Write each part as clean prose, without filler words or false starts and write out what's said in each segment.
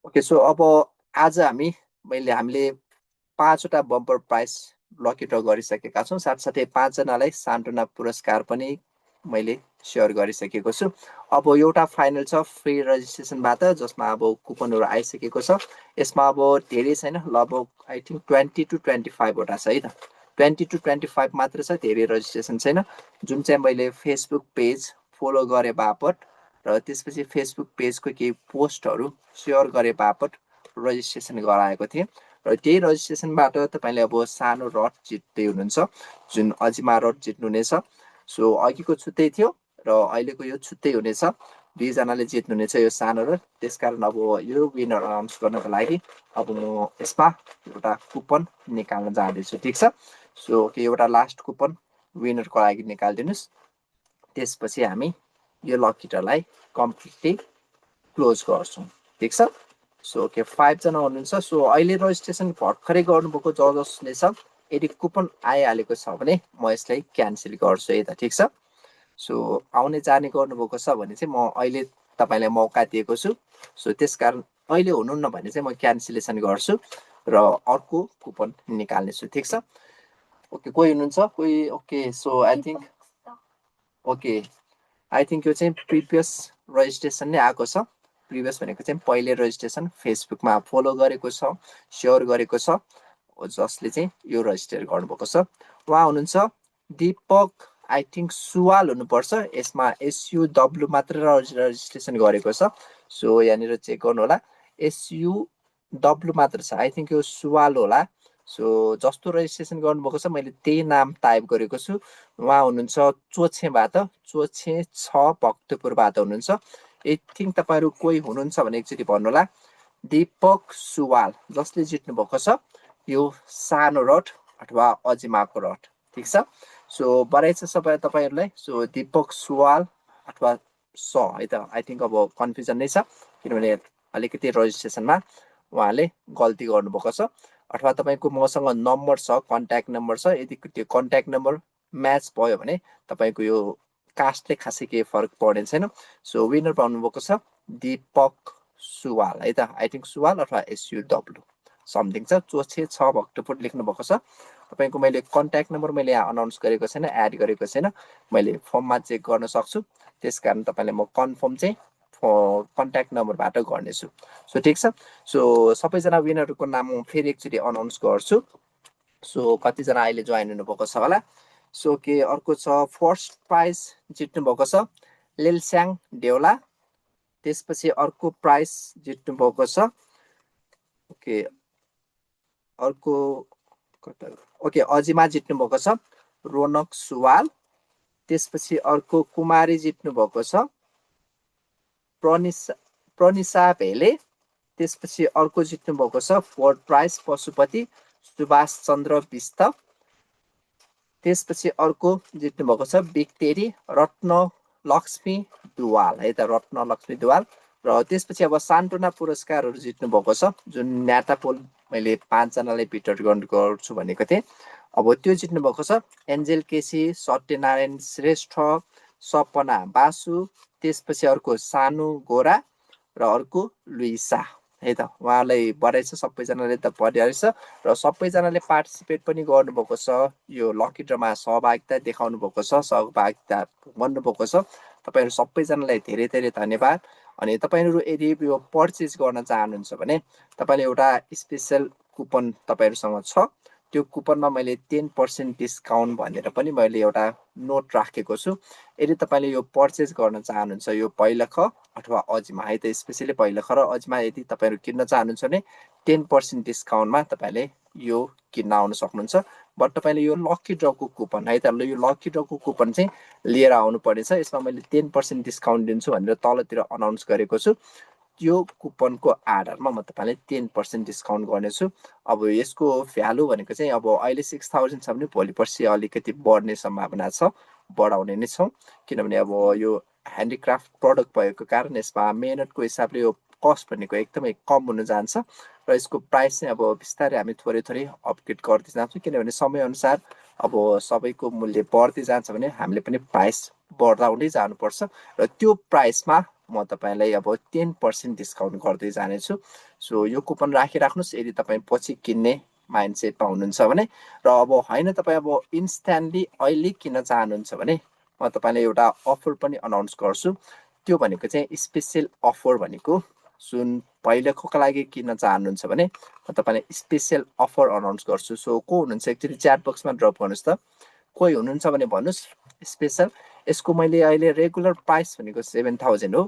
Okay so अब आज हामीले 5वटा बम्पर प्राइज लकी ड्र गरिसकेका छौँ। साथसाथै 5जनालाई सान्त्वना पुरस्कार पनि मैले सेयर गरिसकेको छु। अब एउटा फाइनल छ फ्री रजिस्ट्रेसनबाट, जसमा अब कुपनहरू आइसकेको छ। यसमा अब धेरै छैन, लगभग आई थिङ्क 20 to 25वटा छ है त। 20 to 25 मात्र छ, धेरै रजिस्ट्रेसन छैन। जुन चाहिँ मैले फेसबुक पेज फलो गरे बापत र त्यसपछि फेसबुक पेजको केही पोस्टहरू सेयर गरे बापत रजिस्ट्रेसन गराएको थिएँ र त्यही रजिस्ट्रेसनबाट तपाईँले अब सानो रड जित्दै हुनुहुन्छ, जुन अजिमा रड जित्नुहुनेछ। सो अघिको छुट्टै थियो र अहिलेको यो छुट्टै हुनेछ, 2जनाले जित्नुहुनेछ यो सानो रड। त्यसकारण अब यो विनर अनाउन्स गर्नको लागि अब म यसमा एउटा कुपन निकाल्न जाँदैछु, ठिक छ। सो एउटा लास्ट कुपन विनरको लागि निकालिदिनुहोस्, त्यसपछि हामी यो लकी ड्रलाई कम्प्लिटली क्लोज गर्छौँ, ठिक छ। सो 5जना हुनुहुन्छ। सो अहिले रजिस्ट्रेसन भर्खरै गर्नुभएको जसले छ, यदि कुपन आइहालेको छ भने म यसलाई क्यान्सल गर्छु है त, ठिक छ। सो आउने जाने गर्नुभएको छ भने चाहिँ म अहिले तपाईँलाई मौका दिएको छु। सो त्यसकारण अहिले हुनुहुन्न भने चाहिँ म क्यान्सलेसन गर्छु र अर्को कुपन निकाल्नेछु, ठिक छ। ओके, कोही हुनुहुन्छ कोही? ओके सो आई थिङ्क यो चाहिँ प्रिभियस रजिस्ट्रेसन नै आएको छ। प्रिभियस भनेको चाहिँ पहिले रजिस्ट्रेसन फेसबुकमा फलो गरेको छ, सेयर गरेको छ, जसले चाहिँ यो रजिस्टर गर्नुभएको छ। उहाँ हुनुहुन्छ दीपक आई थिङ्क सुवाल हुनुपर्छ। यसमा SUW मात्र रजिस्ट्रेसन गरेको छ। सो यहाँनिर चेक गर्नु होला, SUW मात्र छ, आई थिङ्क यो सुवाल होला। सो जस्तो रजिस्ट्रेसन गर्नुभएको छ मैले त्यही नाम टाइप गरेको छु। उहाँ हुनुहुन्छ चोछेबाट, चोछे 6 भक्तपुरबाट हुनुहुन्छ। आई थिङ्क तपाईँहरू कोही हुनुहुन्छ भने एकचोटि भन्नुहोला। दीपक सुवाल जसले जित्नु भएको छ यो सानो रड अथवा अजिमाको रड, ठिक छ। सो बधाई छ सबै तपाईँहरूलाई। सो दीपक सुवाल अथवा है त, आई थिङ्क अब कन्फ्युजन नै छ, किनभने अलिकति रजिस्ट्रेसनमा उहाँले गल्ती गर्नुभएको छ। अथवा तपाईँको मसँग नम्बर छ, कन्ट्याक्ट नम्बर छ, यदि त्यो कन्ट्याक्ट नम्बर म्याच भयो भने तपाईँको यो कास्टले खासै केही फरक पर्ने छैन। सो विनर पाउनुभएको छ दीपक सुवाल है त, आई थिङ्क सुवाल अथवा SUW समथिङ छ, चोछे 6 भक्तपुर लेख्नु भएको छ। तपाईँको मैले कन्ट्याक्ट नम्बर मैले यहाँ अनाउन्स गरेको छैन, एड गरेको छैन, मैले फर्ममा चेक गर्न सक्छु। त्यसकारण तपाईँले म कन्फर्म चाहिँ कन्ट्याक्ट नम्बरबाट गर्नेछु। सो ठिक छ। सो सबैजना विनरहरूको नाम म फेरि एकचोटि अनाउन्स गर्छु। सो कतिजना अहिले जोइन हुनुभएको छ होला। सो अर्को छ फर्स्ट प्राइज जित्नु भएको छ लिलस्याङ देउला। त्यसपछि अर्को प्राइज जित्नु भएको छ अर्को अजिमा जित्नु भएको छ रोनक सुवाल। त्यसपछि अर्को कुमारी जित्नु भएको छ प्रनिसा भेले। त्यसपछि अर्को जित्नु भएको छ फोर्थ प्राइज पशुपति सुभाष चन्द्र विष्ट। त्यसपछि अर्को जित्नु भएको छ बिक्तेरी रत्न लक्ष्मी दुवाल है त, रत्न लक्ष्मी दुवाल। र त्यसपछि अब सान्त्वना पुरस्कारहरू जित्नु भएको छ, जुन न्याटापोल मैले 5जनालाई भित्र गर्छु भनेको थिएँ। अब त्यो जित्नु भएको छ एन्जेल केसी, सत्यनारायण श्रेष्ठ, सपना बासु। त्यसपछि अर्को सानु गोरा र अर्को लुइसा है त। उहाँलाई बधाई छ, सबैजनाले त बधाई छ र सबैजनाले पार्टिसिपेट पनि गर्नुभएको छ, यो लकी ड्रमा सहभागिता देखाउनु भएको छ, सहभागिता भन्नुभएको छ। तपाईँहरू सबैजनालाई धेरै धेरै धन्यवाद। अनि तपाईँहरू यदि यो पर्चेज गर्न चाहनुहुन्छ भने तपाईँले एउटा स्पेसल कुपन तपाईँहरूसँग छ, त्यो कुपनमा मैले 10% डिस्काउन्ट भनेर पनि मैले एउटा नोट राखेको छु। यदि तपाईँले यो पर्चेज गर्न चाहनुहुन्छ यो पैलख अथवा अजिमा है त, स्पेसली पैलख र अजिमा यदि तपाईँहरू किन्न चाहनुहुन्छ भने 10% डिस्काउन्टमा तपाईँले यो किन्न आउन सक्नुहुन्छ। बट तपाईँले यो लकी ड्रको कुपन है त, यो लकी ड्रको कुपन चाहिँ लिएर आउनु पर्नेछ। यसमा मैले 10% डिस्काउन्ट दिन्छु भनेर तलतिर अनाउन्स गरेको छु। त्यो कुपनको आधारमा म तपाईँलाई 10% डिस्काउन्ट गर्नेछु। अब यसको भ्यालु भनेको चाहिँ अब अहिले 6000 छ भने भोलि पर्सि अलिकति बढ्ने सम्भावना छ, बढाउने नै छौँ। किनभने अब यो ह्यान्डिक्राफ्ट प्रडक्ट भएको कारण यसमा मेहनतको हिसाबले यो कस्ट भनेको एकदमै कम हुन जान्छ र यसको प्राइस चाहिँ अब बिस्तारै हामी थोरै थोरै अपग्रेड गर्दै जान्छौँ। किनभने समयअनुसार अब सबैको मूल्य बढ्दै जान्छ भने हामीले पनि प्राइस बढाउँदै जानुपर्छ र त्यो प्राइसमा म तपाईलाई अब 10% डिस्काउन्ट गर्दै जानेछु। सो यो कुपन राखिराख्नुहोस् यदि तपाईँ पछि किन्ने माइन्डसेटमा हुनुहुन्छ भने। र अब होइन तपाईँ अब इन्स्ट्यान्टली अहिले किन्न चाहनुहुन्छ भने म तपाईँलाई एउटा अफर पनि अनाउन्स गर्छु। त्यो भनेको चाहिँ स्पेसल अफर भनेको जुन पहिलेको लागि किन्न चाहनुहुन्छ भने म तपाईँलाई स्पेसल अफर अनाउन्स गर्छु। सो को हुनुहुन्छ एकचोटि च्याट बक्समा ड्रप गर्नुहोस् त, कोही हुनुहुन्छ भने भन्नुहोस् स्पेसल। यसको मैले अहिले रेगुलर प्राइस भनेको 7000 हो,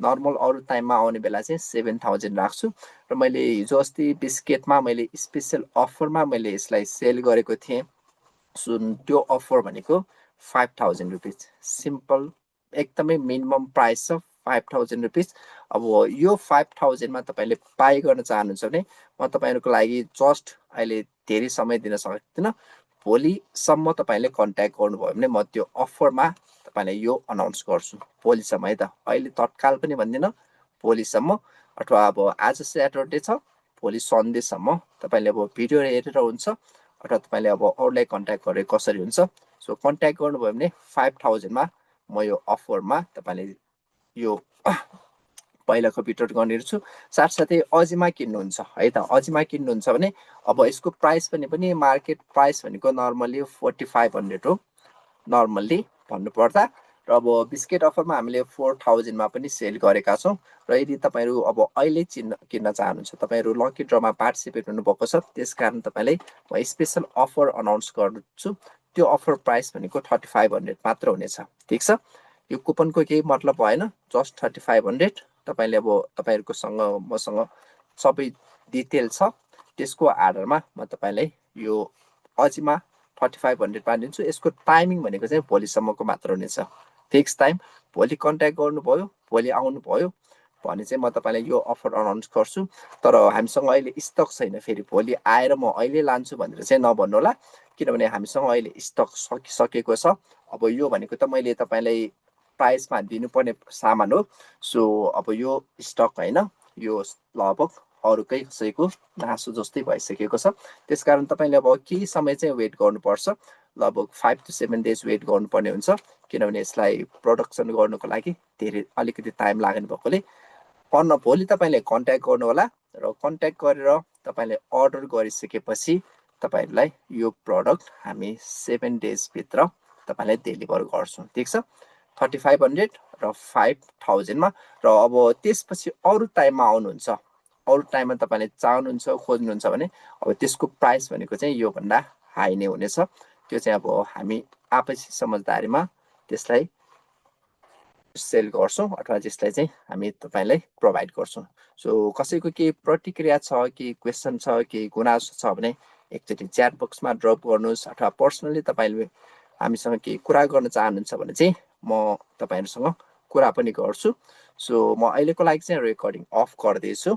नर्मल अरू टाइममा आउने बेला चाहिँ 7000 राख्छु। र मैले हिजो अस्ति बिस्केटमा मैले स्पेसल अफरमा मैले यसलाई सेल गरेको थिएँ। सुन त्यो अफर भनेको 5000 रुपिज, सिम्पल एकदमै मिनिमम प्राइस छ 5000 रुपिज। अब यो 5000 मा तपाईँले बाई गर्न चाहनुहुन्छ भने म तपाईँहरूको लागि जस्ट अहिले धेरै समय दिन सक्दिनँ। भोलिसम्म तपाईँले कन्ट्याक्ट गर्नुभयो भने म त्यो अफरमा तपाईँलाई यो अनाउन्स गर्छु। भोलिसम्म है त, अहिले तत्काल पनि भन्दिनँ, भोलिसम्म। अथवा अब आज स्याटरडे छ, भोलि सन्डेसम्म तपाईँले अब भिडियो हेरेर हुन्छ अथवा तपाईँले अब अरूलाई कन्ट्याक्ट गरेर कसरी हुन्छ। सो कन्ट्याक्ट गर्नुभयो भने 5000 मा म यो अफरमा तपाईँले यो पहिलाको भिडियो गर्नेछु। साथसाथै अजिमा किन्नुहुन्छ है त, अजिमा किन्नुहुन्छ भने अब यसको प्राइस पनि मार्केट प्राइस भनेको नर्मली 4500 हो नर्मल्ली भन्नुपर्दा। र अब बिस्केट अफरमा हामीले 4000 मा पनि सेल गरेका छौँ। र यदि तपाईँहरू अब अहिले किन्न चाहनुहुन्छ, तपाईँहरू लकी ड्रमा पार्टिसिपेट हुनुभएको छ, त्यसकारण तपाईँलाई म स्पेसल अफर अनाउन्स गर्छु। त्यो अफर प्राइस भनेको 3500 मात्र हुनेछ, ठिक छ। यो कुपनको केही मतलब भएन, जस्ट 3500। तपाईँले अब तपाईँहरूकोसँग मसँग सबै डिटेल छ, त्यसको आधारमा म तपाईँलाई यो अजिमा 3500 पारिदिन्छु। यसको टाइमिङ भनेको चाहिँ भोलिसम्मको मात्र हुनेछ, फिक्स टाइम। भोलि कन्ट्याक्ट गर्नुभयो, भोलि आउनुभयो भने चाहिँ म तपाईँलाई यो अफर अनाउन्स गर्छु। तर हामीसँग अहिले स्टक छैन, फेरि भोलि आएर म अहिले लान्छु भनेर चाहिँ नभन्नु होला, किनभने हामीसँग अहिले स्टक सकिसकेको छ। अब यो भनेको त मैले तपाईँलाई प्राइसमा दिनुपर्ने सामान हो। सो अब यो स्टक होइन, यो लगभग अरूकै कसैको नासो जस्तै भइसकेको छ। त्यसकारण तपाईँले अब केही समय चाहिँ वेट गर्नुपर्छ, लगभग 5 to 7 days वेट गर्नुपर्ने हुन्छ, किनभने यसलाई प्रोडक्सन गर्नुको लागि धेरै अलिकति टाइम लाग्ने भएकोले। भोलि तपाईँले कन्ट्याक्ट गर्नु होला र कन्ट्याक्ट गरेर तपाईँले अर्डर गरिसकेपछि तपाईँहरूलाई यो प्रडक्ट हामी 7 days भित्र तपाईँलाई डेलिभर गर्छौँ, ठिक छ। 3500 र 5000 मा। र अब त्यसपछि अरू टाइममा आउनुहुन्छ, अरू टाइममा तपाईँले चाहनुहुन्छ खोज्नुहुन्छ भने अब त्यसको प्राइस भनेको चाहिँ योभन्दा हाई नै हुनेछ। त्यो चाहिँ अब हामी आपसी समझदारीमा त्यसलाई सेल गर्छौँ अथवा त्यसलाई चाहिँ हामी तपाईँलाई प्रोभाइड गर्छौँ। सो कसैको केही प्रतिक्रिया छ, केही क्वेसन छ, केही गुनासो छ भने एकचोटि च्याट बक्समा ड्रप गर्नुहोस्, अथवा पर्सनली तपाईँले हामीसँग केही कुरा गर्न चाहनुहुन्छ भने चाहिँ म तपाईँहरूसँग कुरा पनि गर्छु। सो म अहिलेको लागि चाहिँ रेकर्डिङ अफ गर्दैछु।